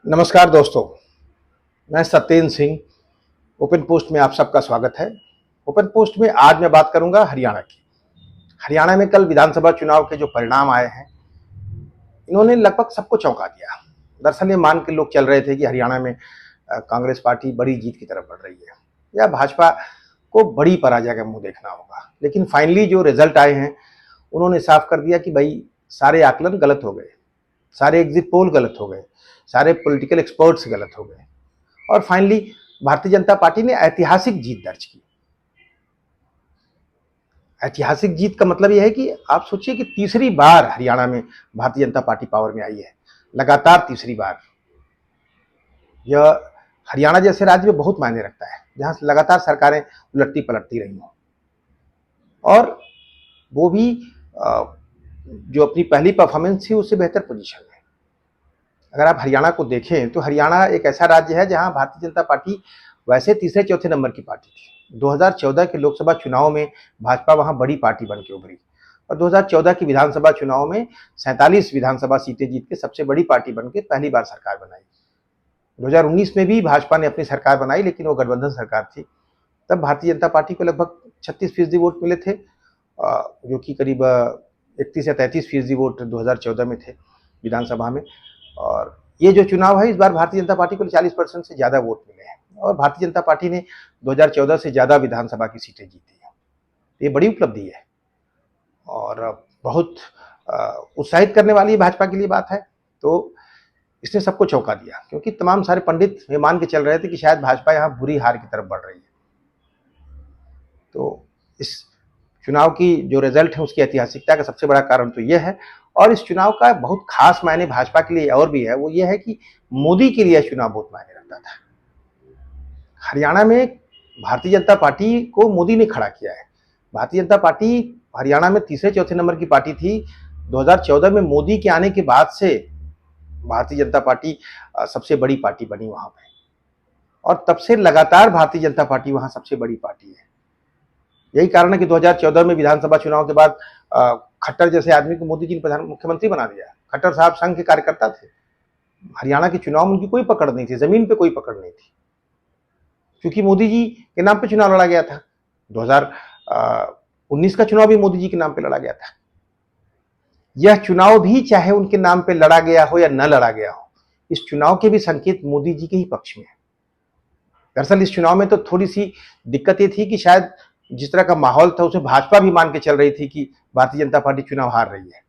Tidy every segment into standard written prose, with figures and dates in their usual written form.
नमस्कार दोस्तों, मैं सत्येंद्र सिंह। ओपन पोस्ट में आप सबका स्वागत है। ओपन पोस्ट में आज मैं बात करूंगा हरियाणा की। हरियाणा में कल विधानसभा चुनाव के जो परिणाम आए हैं, इन्होंने लगभग सबको चौंका दिया। दरअसल ये मान के लोग चल रहे थे कि हरियाणा में कांग्रेस पार्टी बड़ी जीत की तरफ बढ़ रही है या भाजपा को बड़ी पराजय का मुंह देखना होगा। लेकिन फाइनली जो रिजल्ट आए हैं, उन्होंने साफ कर दिया कि भाई सारे आकलन गलत हो गए, सारे एग्जिट पोल गलत हो गए, सारे पॉलिटिकल एक्सपर्ट्स गलत हो गए और फाइनली भारतीय जनता पार्टी ने ऐतिहासिक जीत दर्ज की। ऐतिहासिक जीत का मतलब यह है कि आप सोचिए कि तीसरी बार हरियाणा में भारतीय जनता पार्टी पावर में आई है, लगातार तीसरी बार। यह हरियाणा जैसे राज्य में बहुत मायने रखता है, जहां लगातार सरकारें उलटती पलटती रही हों और वो भी जो अपनी पहली परफॉर्मेंस थी उससे बेहतर पोजीशन में। अगर आप हरियाणा को देखें तो हरियाणा एक ऐसा राज्य है जहां भारतीय जनता पार्टी वैसे तीसरे चौथे नंबर की पार्टी थी। 2014 के लोकसभा चुनाव में भाजपा वहां बड़ी पार्टी बन के उभरी और 2014 की विधानसभा चुनाव में 47 विधानसभा सीटें जीत के सबसे बड़ी पार्टी बन के पहली बार सरकार बनाई। 2019 में भी भाजपा ने अपनी सरकार बनाई, लेकिन वो गठबंधन सरकार थी। तब भारतीय जनता पार्टी को लगभग 36% वोट मिले थे, जो कि करीब 31 या 33% वोट 2014 में थे विधानसभा में। और ये जो चुनाव है, इस बार भारतीय जनता पार्टी को 40% से ज़्यादा वोट मिले हैं और भारतीय जनता पार्टी ने 2014 से ज़्यादा विधानसभा की सीटें जीती हैं। ये बड़ी उपलब्धि है और बहुत उत्साहित करने वाली भाजपा के लिए बात है। तो इसने सबको चौंका दिया, क्योंकि तमाम सारे पंडित ये मान के चल रहे थे कि शायद भाजपा यहाँ बुरी हार की तरफ बढ़ रही है। तो इस चुनाव की जो रिजल्ट है उसकी ऐतिहासिकता का सबसे बड़ा कारण तो यह है। और इस चुनाव का बहुत खास मायने भाजपा के लिए और भी है, वो ये है कि मोदी के लिए चुनाव बहुत मायने रखता था। हरियाणा में भारतीय जनता पार्टी को मोदी ने खड़ा किया है। भारतीय जनता पार्टी हरियाणा में तीसरे चौथे नंबर की पार्टी थी। 2014 में मोदी के आने के बाद से भारतीय जनता पार्टी सबसे बड़ी पार्टी बनी वहां पे, और तब से लगातार भारतीय जनता पार्टी वहां सबसे बड़ी पार्टी है। यही कारण है कि 2014 में विधानसभा चुनाव के बाद खट्टर जैसे आदमी को मोदी जी ने मुख्यमंत्री बना दिया। खट्टर साहब संघ के कार्यकर्ता थे। हरियाणा के चुनाव में उनकी कोई पकड़ नहीं थी, जमीन पे कोई पकड़ नहीं थी, क्योंकि मोदी जी के नाम पे चुनाव लड़ा गया था। 2019 का चुनाव भी मोदी जी के नाम पे लड़ा गया था। यह चुनाव भी चाहे उनके नाम पे लड़ा गया हो या न लड़ा गया हो, इस चुनाव के भी संकेत मोदी जी के ही पक्ष में है। दरअसल इस चुनाव में तो थोड़ी सी दिक्कत ये थी कि शायद जिस तरह का माहौल था उसे भाजपा भी मान के चल रही थी कि भारतीय जनता पार्टी चुनाव हार रही है,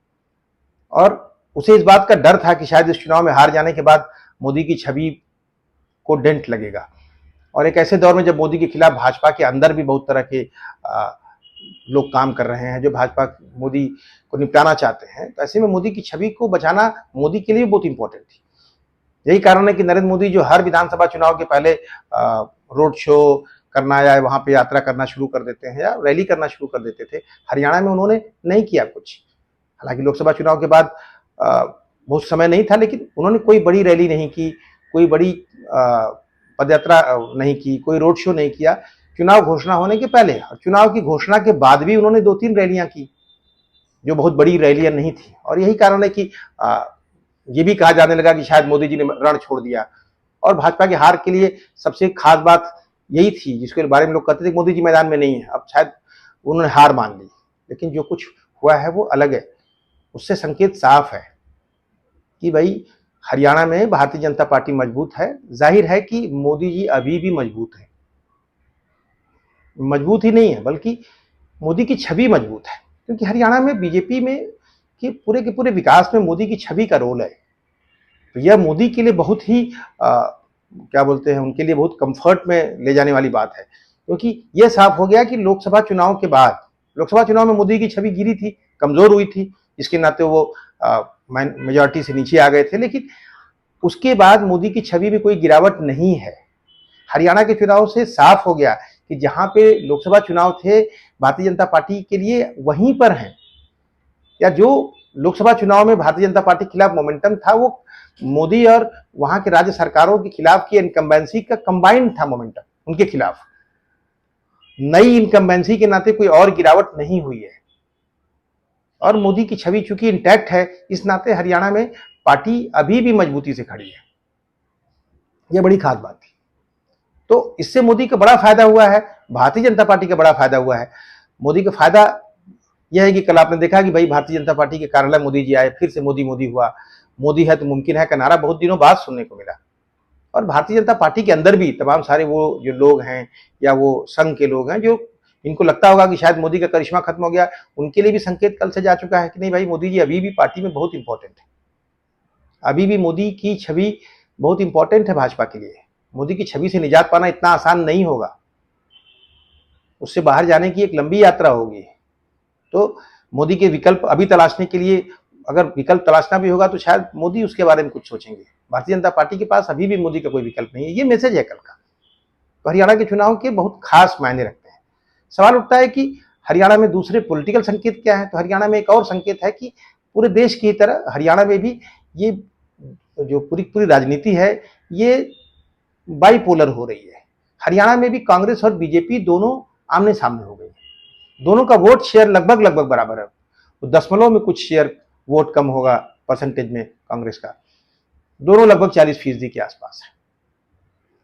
और उसे इस बात का डर था कि शायद इस चुनाव में हार जाने के बाद मोदी की छवि को डेंट लगेगा। और एक ऐसे दौर में जब मोदी के खिलाफ भाजपा के अंदर भी बहुत तरह के लोग काम कर रहे हैं जो भाजपा मोदी को निपटाना चाहते हैं, तो ऐसे में मोदी की छवि को बचाना मोदी के लिए बहुत इंपॉर्टेंट थी। यही कारण है कि नरेंद्र मोदी जो हर विधानसभा चुनाव के पहले रोड शो करना या वहां पे यात्रा करना शुरू कर देते हैं या रैली करना शुरू कर देते थे, हरियाणा में उन्होंने नहीं किया कुछ। हालांकि लोकसभा चुनाव के बाद बहुत समय नहीं था, लेकिन उन्होंने कोई बड़ी रैली नहीं की, कोई बड़ी पदयात्रा नहीं की, कोई रोड शो नहीं किया चुनाव घोषणा होने के पहले। और चुनाव की घोषणा के बाद भी उन्होंने 2-3 रैलियां की, जो बहुत बड़ी रैलियां नहीं थी। और यही कारण है कि ये भी कहा जाने लगा कि शायद मोदी जी ने रण छोड़ दिया। और भाजपा की हार के लिए सबसे खास बात यही थी, जिसके बारे में लोग कहते थे मोदी जी मैदान में नहीं है, अब शायद उन्होंने हार मान ली। लेकिन जो कुछ हुआ है वो अलग है। उससे संकेत साफ है कि भाई हरियाणा में भारतीय जनता पार्टी मजबूत है। जाहिर है कि मोदी जी अभी भी मजबूत है, मजबूत ही नहीं है बल्कि मोदी की छवि मजबूत है, क्योंकि हरियाणा में बीजेपी में के पूरे विकास में मोदी की छवि का रोल है। तो यह मोदी के लिए बहुत ही क्या बोलते हैं, उनके लिए बहुत कंफर्ट में ले जाने वाली बात है, क्योंकि यह साफ हो गया कि लोकसभा चुनाव के बाद, लोकसभा चुनाव में मोदी की छवि गिरी थी, कमजोर हुई थी, जिसके नाते वो मेजॉरिटी से नीचे आ गए थे। लेकिन उसके बाद मोदी की छवि में कोई गिरावट नहीं है। हरियाणा के चुनाव से साफ हो गया कि जहां पे लोकसभा चुनाव थे भारतीय जनता पार्टी के लिए वहीं पर हैं, या जो लोकसभा चुनाव में भारतीय जनता पार्टी के खिलाफ मोमेंटम था वो मोदी और वहां के राज्य सरकारों के खिलाफ की इनकम्बेंसी का कंबाइंड था मोमेंटम उनके खिलाफ। नई इनकम्बेंसी के नाते कोई और गिरावट नहीं हुई है और मोदी की छवि चूंकि इंटैक्ट है, इस नाते हरियाणा में पार्टी अभी भी मजबूती से खड़ी है। यह बड़ी खास बात थी। तो इससे मोदी का बड़ा फायदा हुआ है, भारतीय जनता पार्टी का बड़ा फायदा हुआ है। मोदी का फायदा यह है कि कल आपने देखा कि भाई भारतीय जनता पार्टी के कार्यालय मोदी जी आए, फिर से मोदी मोदी हुआ, मोदी है तो मुमकिन है का नारा बहुत दिनों बाद सुनने को मिला। और भारतीय जनता पार्टी के अंदर भी तमाम सारे वो जो लोग हैं या वो संघ के लोग हैं जो इनको लगता होगा कि शायद मोदी का करिश्मा खत्म हो गया, उनके लिए भी संकेत कल से जा चुका है कि नहीं भाई, मोदी जी अभी भी पार्टी में बहुत इंपॉर्टेंट है, अभी भी मोदी की छवि बहुत इंपॉर्टेंट है भाजपा के लिए। मोदी की छवि से निजात पाना इतना आसान नहीं होगा, उससे बाहर जाने की एक लंबी यात्रा होगी। तो मोदी के विकल्प अभी तलाशने के लिए, अगर विकल्प तलाशना भी होगा तो शायद मोदी उसके बारे में कुछ सोचेंगे। भारतीय जनता पार्टी के पास अभी भी मोदी का कोई विकल्प नहीं है, ये मैसेज है कल का। तो हरियाणा के चुनाव के बहुत खास मायने रखते हैं। सवाल उठता है कि हरियाणा में दूसरे पॉलिटिकल संकेत क्या है, तो हरियाणा में एक और संकेत है कि पूरे देश की तरह हरियाणा में भी ये जो पूरी राजनीति है ये बाइपोलर हो रही है। हरियाणा में भी कांग्रेस और बीजेपी दोनों आमने सामने हो गई, दोनों का वोट शेयर लगभग बराबर है, तो दशमलव में कुछ शेयर वोट कम होगा परसेंटेज में कांग्रेस का, दोनों लगभग 40% के आसपास है।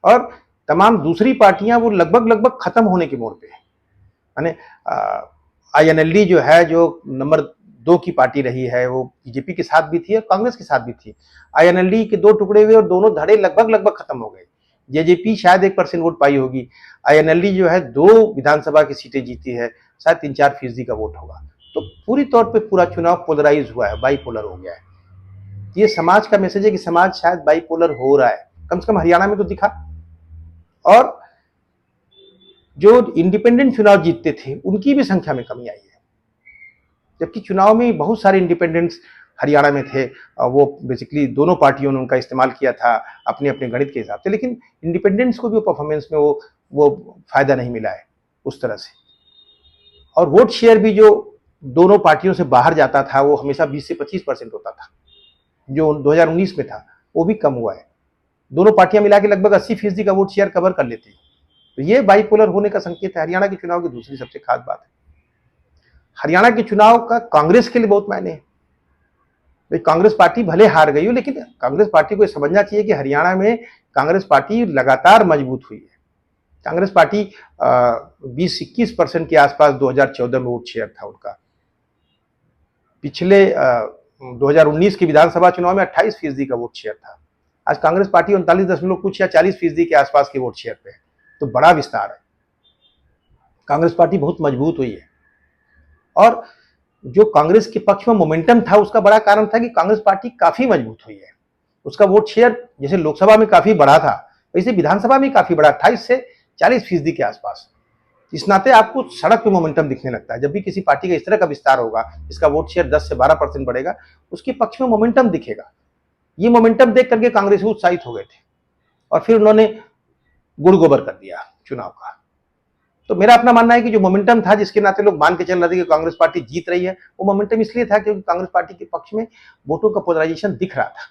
और तमाम दूसरी पार्टियां वो लगभग खत्म होने के मोड़ पे है। माने INLD जो है, जो नंबर 2 की पार्टी रही है, वो बीजेपी के साथ भी थी और कांग्रेस के साथ भी थी। INLD के 2 टुकड़े हुए और दोनों धड़े लगभग खत्म हो गए। JJP शायद 1% वोट पाई होगी। INLD जो है 2 विधानसभा की सीटें जीती है, शायद 3-4% का वोट होगा। तो पूरी तौर पे पूरा चुनाव पोलराइज हुआ है, बाइपोलर हो गया है। ये समाज का मैसेज है कि समाज शायद बाइपोलर हो रहा है, कम से कम हरियाणा में तो दिखा। और जो इंडिपेंडेंट चुनाव जीतते थे उनकी भी संख्या में कमी आई है, जबकि चुनाव में बहुत सारे इंडिपेंडेंट्स हरियाणा में थे। वो बेसिकली दोनों पार्टियों ने उनका इस्तेमाल किया था अपने अपने गणित के हिसाब से, लेकिन इंडिपेंडेंट्स को भी परफॉर्मेंस में वो फायदा नहीं मिला है उस तरह से। और वोट शेयर भी जो दोनों पार्टियों से बाहर जाता था वो हमेशा 20 से 25% होता था, जो 2019 में था वो भी कम हुआ है। दोनों पार्टियां मिला के लगभग 80% का वोट शेयर कवर कर लेती। तो ये बाइपोलर होने का संकेत है। हरियाणा के चुनाव की दूसरी सबसे खास बात है, हरियाणा के चुनाव का कांग्रेस के लिए बहुत मायने है। भाई कांग्रेस पार्टी भले हार गई हो, लेकिन कांग्रेस पार्टी को समझना चाहिए कि हरियाणा में कांग्रेस पार्टी लगातार मजबूत हुई है। कांग्रेस पार्टी 20-21% के आसपास 2014 में वोट शेयर था उनका। पिछले 2019 के विधानसभा चुनाव में 28% का वोट शेयर था। आज कांग्रेस पार्टी 39 कुछ या 40% के आसपास के वोट शेयर पे है, तो बड़ा विस्तार है। कांग्रेस पार्टी बहुत मजबूत हुई है। और जो कांग्रेस के पक्ष में मोमेंटम था उसका बड़ा कारण था कि कांग्रेस पार्टी काफी मजबूत हुई है। उसका वोट शेयर जैसे लोकसभा में काफी बड़ा था, वैसे विधानसभा में काफी बड़ा, 28 से 40% के आसपास। इस नाते आपको सड़क पे मोमेंटम दिखने लगता है। जब भी किसी पार्टी का इस तरह का विस्तार होगा, इसका वोट शेयर 10 से 12% बढ़ेगा, उसके पक्ष में मोमेंटम दिखेगा। ये मोमेंटम देख करके कांग्रेस उत्साहित हो गए थे और फिर उन्होंने गुड़ गोबर कर दिया चुनाव का। तो मेरा अपना मानना है कि जो मोमेंटम था, जिसके नाते लोग मान के चल रहे थे कि कांग्रेस पार्टी जीत रही है, वो मोमेंटम इसलिए था क्योंकि कांग्रेस पार्टी के पक्ष में वोटों का पोलराइजेशन दिख रहा था।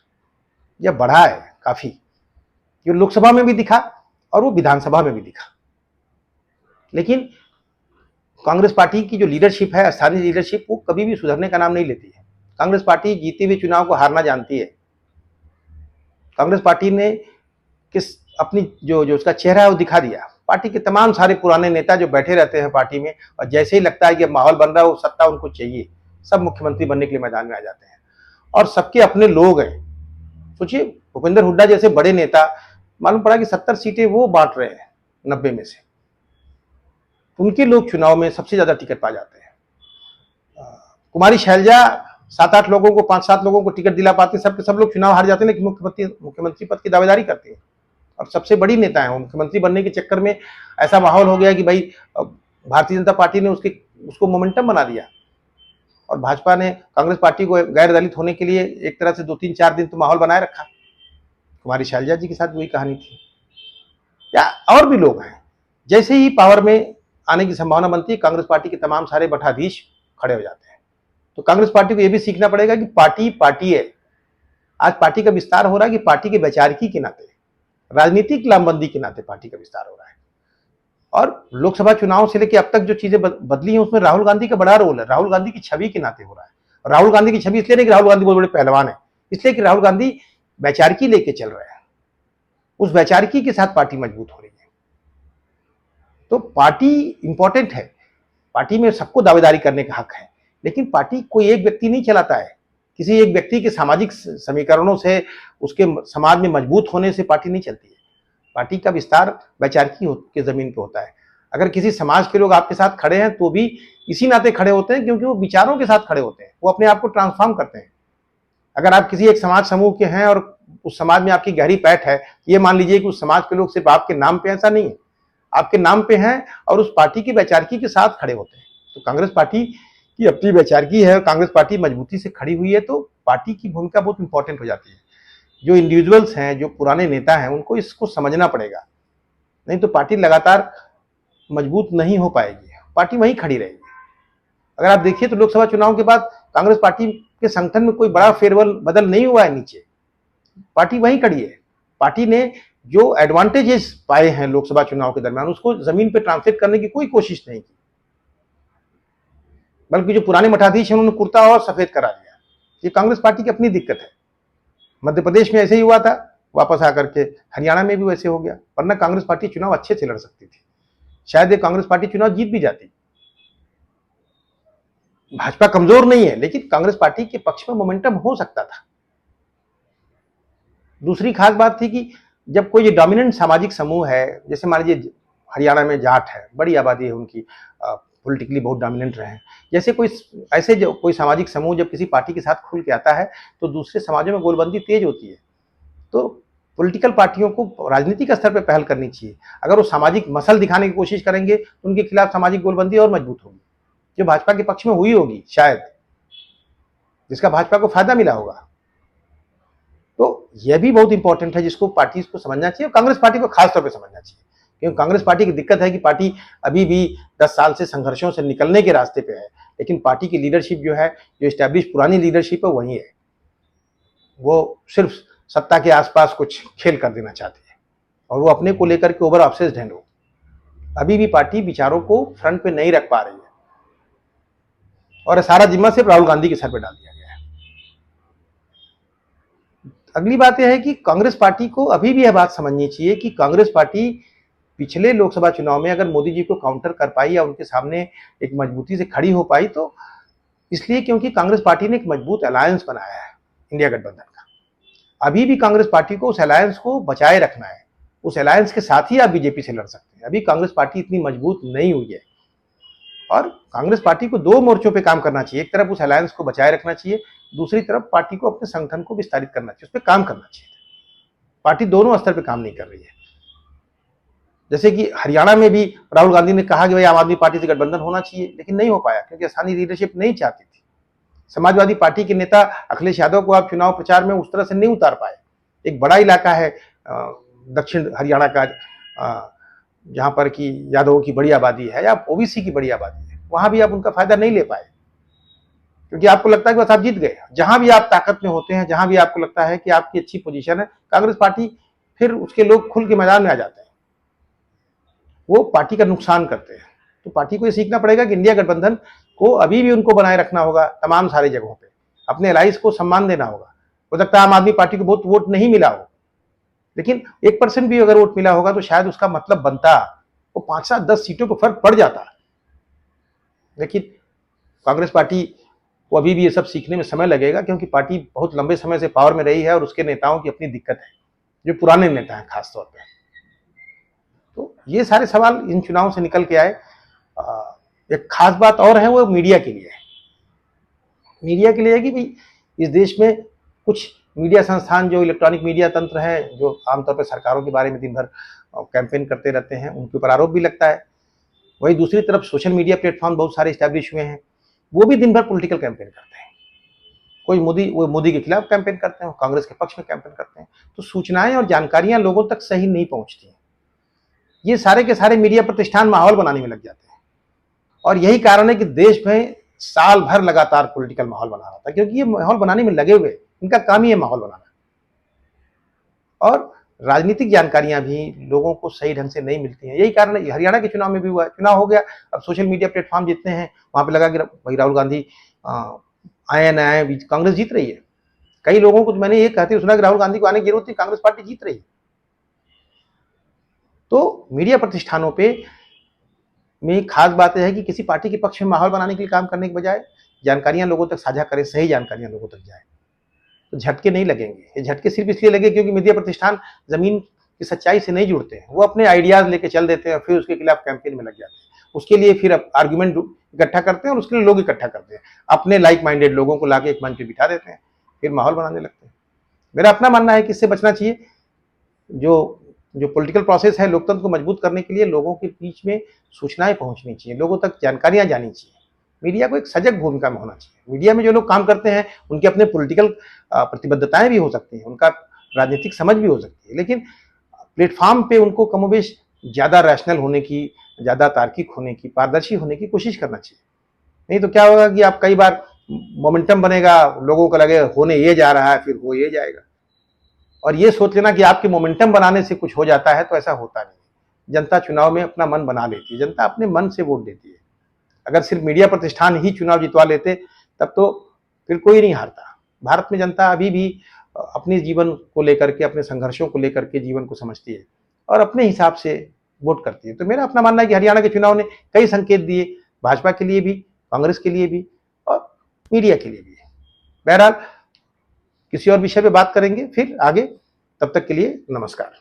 यह बढ़ा है काफी, जो लोकसभा में भी दिखा और वो विधानसभा में भी दिखा। लेकिन कांग्रेस पार्टी की जो लीडरशिप है, स्थानीय लीडरशिप, वो कभी भी सुधरने का नाम नहीं लेती है। कांग्रेस पार्टी जीते हुए चुनाव को हारना जानती है। कांग्रेस पार्टी ने किस अपनी जो उसका चेहरा है वो दिखा दिया। पार्टी के तमाम सारे पुराने नेता जो बैठे रहते हैं पार्टी में, और जैसे ही लगता है कि माहौल बन रहा है, वो सत्ता उनको चाहिए, सब मुख्यमंत्री बनने के लिए मैदान में आ जाते हैं। और सबके अपने लोग हैं। सोचिए, भूपेंद्र हुड्डा जैसे बड़े नेता, मालूम पड़ा कि 70 सीटें वो बांट रहे हैं 90 में से। उनके लोग चुनाव में सबसे ज्यादा टिकट पा जाते हैं। कुमारी शैलजा 7-8 लोगों को, 5-7 लोगों को टिकट दिला पाते, सब लोग चुनाव हार जाते हैं, लेकिन मुख्यमंत्री पद की दावेदारी करते हैं और सबसे बड़ी नेता है। मुख्यमंत्री बनने के चक्कर में ऐसा माहौल हो गया कि भाई भारतीय जनता पार्टी ने उसको मोमेंटम बना दिया। और भाजपा ने कांग्रेस पार्टी को गैर दलित होने के लिए एक तरह से 2-3-4 दिन तो माहौल बनाए रखा। कुमारी शैलजा जी के साथ वही कहानी थी, या और भी लोग हैं। जैसे ही पावर में आने की संभावना बनती है, कांग्रेस पार्टी के तमाम सारे मठाधीश खड़े हो जाते हैं। तो कांग्रेस पार्टी को यह भी सीखना पड़ेगा कि पार्टी है। आज पार्टी का विस्तार हो रहा है कि पार्टी के वैचारिकी के नाते, राजनीतिक लामबंदी के नाते पार्टी का विस्तार हो रहा है। और लोकसभा चुनाव से लेकर अब तक जो चीजें बदली हैं, उसमें राहुल गांधी का बड़ा रोल है। राहुल गांधी की छवि के नाते हो रहा है। और राहुल गांधी की छवि इसलिए नहीं कि राहुल गांधी बहुत बड़े पहलवान है, इसलिए कि राहुल गांधी वैचारिकी लेके चल रहे हैं। उस वैचारिकी के साथ पार्टी मजबूत हो रही है। तो पार्टी इंपॉर्टेंट है, पार्टी में सबको दावेदारी करने का हक है, लेकिन पार्टी कोई एक व्यक्ति नहीं चलाता है। किसी एक व्यक्ति के सामाजिक समीकरणों से, उसके समाज में मजबूत होने से पार्टी नहीं चलती है। पार्टी का विस्तार वैचारिकी के जमीन पे होता है। अगर किसी समाज के लोग आपके साथ खड़े हैं तो भी इसी नाते खड़े होते हैं क्योंकि वो विचारों के साथ खड़े होते हैं, वो अपने आप को ट्रांसफॉर्म करते हैं। अगर आप किसी एक समाज समूह के हैं और उस समाज में आपकी गहरी पैठ है, ये मान लीजिए कि उस समाज के लोग सिर्फ आपके नाम पे, ऐसा नहीं है, आपके नाम पे हैं और उस पार्टी की वैचारिकी के साथ खड़े होते हैं। तो कांग्रेस पार्टी की अपनी वैचारिकी है, कांग्रेस पार्टी मजबूती से खड़ी हुई है, तो पार्टी की भूमिका बहुत इंपॉर्टेंट हो जाती है। जो इंडिविजुअल्स हैं, जो पुराने नेता हैं, उनको इसको समझना पड़ेगा, नहीं तो पार्टी लगातार मजबूत नहीं हो पाएगी, पार्टी वहीं खड़ी रहेगी। अगर आप देखिए तो लोकसभा चुनाव के बाद कांग्रेस पार्टी के संगठन में कोई बड़ा फेरबदल बदल नहीं हुआ है, नीचे पार्टी वहीं खड़ी है। पार्टी ने जो एडवांटेजेस पाए हैं लोकसभा चुनाव के दरमियान, उसको जमीन पे ट्रांसलेट करने की कोई कोशिश नहीं की, बल्कि जो पुराने मठाधीश हैं उन्होंने कुर्ता और सफेद करा दिया। ये कांग्रेस पार्टी की अपनी दिक्कत है। मध्य प्रदेश में ऐसे ही हुआ था, वापस आकर के हरियाणा में भी वैसे हो गया, वरना कांग्रेस पार्टी चुनाव अच्छे से लड़ सकती थी, शायद ये कांग्रेस पार्टी चुनाव जीत भी जाती। भाजपा कमजोर नहीं है, लेकिन कांग्रेस पार्टी के पक्ष में मोमेंटम हो सकता था। दूसरी खास बात थी कि जब कोई ये डोमिनेंट सामाजिक समूह है, जैसे मान लीजिए हरियाणा में जाट है, बड़ी आबादी है उनकी, पॉलिटिकली बहुत डोमिनेंट रहे हैं, जैसे कोई ऐसे जो कोई सामाजिक समूह जब किसी पार्टी के साथ खुल के आता है तो दूसरे समाजों में गोलबंदी तेज होती है। तो पॉलिटिकल पार्टियों को राजनीतिक स्तर पर पहल करनी चाहिए। अगर वो सामाजिक मसल दिखाने की कोशिश करेंगे तो उनके खिलाफ सामाजिक गोलबंदी और मजबूत होगी, जो भाजपा के पक्ष में हुई होगी शायद, जिसका भाजपा को फायदा मिला होगा। तो यह भी बहुत इंपॉर्टेंट है, जिसको पार्टी को समझना चाहिए और कांग्रेस पार्टी को खासतौर पर समझना चाहिए, क्योंकि कांग्रेस पार्टी की दिक्कत है कि पार्टी अभी भी 10 साल से संघर्षों से निकलने के रास्ते पे है, लेकिन पार्टी की लीडरशिप जो है, जो एस्टैब्लिश पुरानी लीडरशिप है, वही है। वो सिर्फ सत्ता के आसपास कुछ खेल कर देना चाहती है और वो अपने को लेकर के ओवर ऑब्सेस्ड है लोग। अभी भी पार्टी विचारों को फ्रंट पे नहीं रख पा रही है और सारा जिम्मा सिर्फ राहुल गांधी के सर पे डाल दिया गया है। अगली बात यह है कि कांग्रेस पार्टी को अभी भी यह बात समझनी चाहिए कि कांग्रेस पार्टी पिछले लोकसभा चुनाव में अगर मोदी जी को काउंटर कर पाई या उनके सामने एक मजबूती से खड़ी हो पाई, तो इसलिए क्योंकि कांग्रेस पार्टी ने एक मजबूत अलायंस बनाया है, इंडिया गठबंधन का। अभी भी कांग्रेस पार्टी को उस अलायंस को बचाए रखना है, उस अलायंस के साथ ही आप बीजेपी से लड़ सकते हैं। अभी कांग्रेस पार्टी इतनी मजबूत नहीं हुई है और कांग्रेस पार्टी को दो मोर्चों पे काम करना चाहिए। एक तरफ उस अलायंस को बचाए रखना चाहिए, दूसरी तरफ पार्टी को अपने संगठन को विस्तारित करना चाहिए, उस पर काम करना चाहिए। पार्टी दोनों स्तर पे काम नहीं कर रही है। जैसे कि हरियाणा में भी राहुल गांधी ने कहा कि भाई आम आदमी पार्टी से गठबंधन होना चाहिए, लेकिन नहीं हो पाया क्योंकि स्थानीय लीडरशिप नहीं चाहती थी। समाजवादी पार्टी के नेता अखिलेश यादव को आप चुनाव प्रचार में उस तरह से नहीं उतार पाए। एक बड़ा इलाका है दक्षिण हरियाणा का, जहां पर कि यादवों की बड़ी आबादी है या ओबीसी की बड़ी आबादी है, वहां भी आप उनका फायदा नहीं ले पाए क्योंकि आपको लगता है कि बस आप जीत गए। जहां भी आप ताकत में होते हैं, जहां भी आपको लगता है कि आपकी अच्छी पोजीशन है, कांग्रेस पार्टी फिर उसके लोग खुल के मैदान में आ जाते हैं, वो पार्टी का नुकसान करते हैं। तो पार्टी को ये सीखना पड़ेगा कि इंडिया गठबंधन को अभी भी उनको बनाए रखना होगा तमाम सारे जगहों पे, अपने एलाइज को सम्मान देना होगा। हो सकता है आम आदमी पार्टी को बहुत वोट नहीं मिला हो, लेकिन 1% भी अगर वोट मिला होगा तो शायद उसका मतलब बनता, वो 5-7-10 सीटों पर फर्क पड़ जाता। लेकिन कांग्रेस पार्टी को अभी भी ये सब सीखने में समय लगेगा क्योंकि पार्टी बहुत लंबे समय से पावर में रही है और उसके नेताओं की अपनी दिक्कत है, जो पुराने नेता हैं खासतौर पर। तो ये सारे सवाल इन चुनावों से निकल के आए। एक खास बात और है, वो मीडिया के लिए है। मीडिया के लिए है कि भाई इस देश में कुछ मीडिया संस्थान जो इलेक्ट्रॉनिक मीडिया तंत्र है, जो आमतौर पर सरकारों के बारे में दिन भर कैंपेन करते रहते हैं, उनके ऊपर आरोप भी लगता है। वही दूसरी तरफ सोशल मीडिया प्लेटफॉर्म बहुत सारे स्टैब्लिश हुए हैं, वो भी दिन भर पॉलिटिकल कैंपेन करते हैं। कोई मोदी के खिलाफ कैंपेन करते हैं, कांग्रेस के पक्ष में कैंपेन करते हैं। तो सूचनाएं और जानकारियां लोगों तक सही नहीं पहुंचती हैं। ये सारे के सारे मीडिया प्रतिष्ठान माहौल बनाने में लग जाते हैं और यही कारण है कि देश में साल भर लगातार पॉलिटिकल माहौल बना रहा था, क्योंकि ये माहौल बनाने में लगे हुए, इनका काम ही है माहौल बनाना। और राजनीतिक जानकारियां भी लोगों को सही ढंग से नहीं मिलती हैं। यही कारण है, हरियाणा के चुनाव में भी हुआ, चुनाव हो गया, अब सोशल मीडिया प्लेटफॉर्म जितने हैं वहां पे लगा कि भाई राहुल गांधी आए न आए, कांग्रेस जीत रही है। कई लोगों को तो मैंने ये कहते सुना कि राहुल गांधी को आने की जरूरत थी, कांग्रेस पार्टी जीत रही है। तो मीडिया प्रतिष्ठानों पे में खास बात यह है कि किसी पार्टी के पक्ष में माहौल बनाने के लिए काम करने के बजाय जानकारियां लोगों तक साझा करें, सही जानकारियां लोगों तक जाए, तो झटके नहीं लगेंगे। ये झटके सिर्फ इसलिए लगे क्योंकि मीडिया प्रतिष्ठान जमीन की सच्चाई से नहीं जुड़ते हैं, वो अपने आइडियाज लेके चल देते हैं, फिर उसके खिलाफ कैंपेन में लग जाते हैं। उसके लिए फिर आर्गुमेंट इकट्ठा करते हैं और उसके लिए लोग इकट्ठा करते हैं, अपने लाइक माइंडेड लोगों को लाके एक मंच पे बिठा देते हैं, फिर माहौल बनाने लगते हैं। मेरा अपना मानना है कि इससे बचना चाहिए। जो जो पॉलिटिकल प्रोसेस है, लोकतंत्र को मजबूत करने के लिए लोगों के बीच में सूचनाएं पहुंचनी चाहिए, लोगों तक जानकारियां जानी चाहिए। मीडिया को एक सजग भूमिका में होना चाहिए। मीडिया में जो लोग काम करते हैं उनके अपने पॉलिटिकल प्रतिबद्धताएं भी हो सकती हैं, उनका राजनीतिक समझ भी हो सकती है, लेकिन प्लेटफॉर्म पे उनको कमोबेश ज्यादा रैशनल होने की, ज्यादा तार्किक होने की, पारदर्शी होने की कोशिश करना चाहिए। नहीं तो क्या होगा कि आप कई बार मोमेंटम बनेगा, लोगों को लगे होने ये जा रहा है, फिर हो ये जाएगा, और ये सोच लेना कि आपके मोमेंटम बनाने से कुछ हो जाता है, तो ऐसा होता नहीं। जनता चुनाव में अपना मन बना लेती है, जनता अपने मन से वोट देती है। अगर सिर्फ मीडिया प्रतिष्ठान ही चुनाव जितवा लेते तब तो फिर कोई नहीं हारता। भारत में जनता अभी भी अपने जीवन को लेकर के, अपने संघर्षों को लेकर के जीवन को समझती है और अपने हिसाब से वोट करती है। तो मेरा अपना मानना है कि हरियाणा के चुनाव ने कई संकेत दिए, भाजपा के लिए भी, कांग्रेस के लिए भी और मीडिया के लिए भी। बहरहाल किसी और विषय पे बात करेंगे फिर आगे, तब तक के लिए नमस्कार।